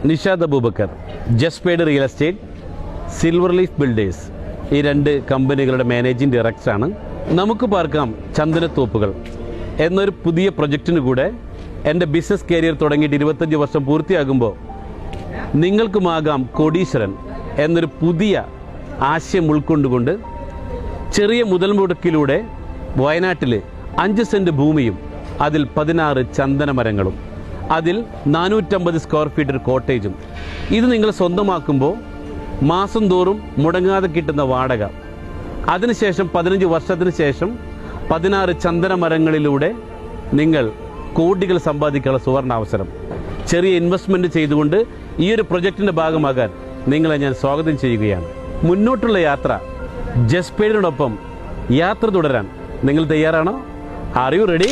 നിഷാദ് അബൂബക്കർ, ജസ്പേഡ് real estate, silver leaf builders, ഈ 2 കമ്പനികളുടെ മാനേജിംഗ് ഡയറക്ടറാണ്. നമുക്ക് പാർക്കാം ചന്ദനത്തോപ്പുകൾ എന്നൊരു പുതിയ പ്രൊജക്റ്റിന് കൂടെ എൻ്റെ ബിസിനസ് കരിയർ തുടങ്ങിയിട്ട് 25 വർഷം പൂർത്തിയാകുമ്പോൾ നിങ്ങൾക്കുമാകാം കോടീശ്വരൻ എന്നൊരു പുതിയ ആശയം ഉൾക്കൊണ്ടുകൊണ്ട് ചെറിയ മുതൽ മുടക്കിലൂടെ വയനാട്ടിൽ 5 സെൻറ്റ് ഭൂമിയും അതിൽ 16 ചന്ദനമരങ്ങളും അതിൽ 450 സ്ക്വയർ ഫീറ്റ് ഒരു കോട്ടേജും ഇത് നിങ്ങൾ സ്വന്തമാക്കുമ്പോൾ മാസം തോറും മുടങ്ങാതെ കിട്ടുന്ന വാടക, അതിനുശേഷം 15 വർഷത്തിന് ശേഷം 16 ചന്ദനമരങ്ങളിലൂടെ നിങ്ങൾ കോടികൾ സമ്പാദിക്കാനുള്ള സുവർണാവസരം. ചെറിയ ഇൻവെസ്റ്റ്മെൻറ്റ് ചെയ്തുകൊണ്ട് ഈ ഒരു പ്രൊജക്റ്റിൻ്റെ ഭാഗമാകാൻ നിങ്ങളെ ഞാൻ സ്വാഗതം ചെയ്യുകയാണ്. മുന്നോട്ടുള്ള യാത്ര ജസ്പേഡിനോടൊപ്പം യാത്ര തുടരാൻ നിങ്ങൾ തയ്യാറാണോ? Are you ready?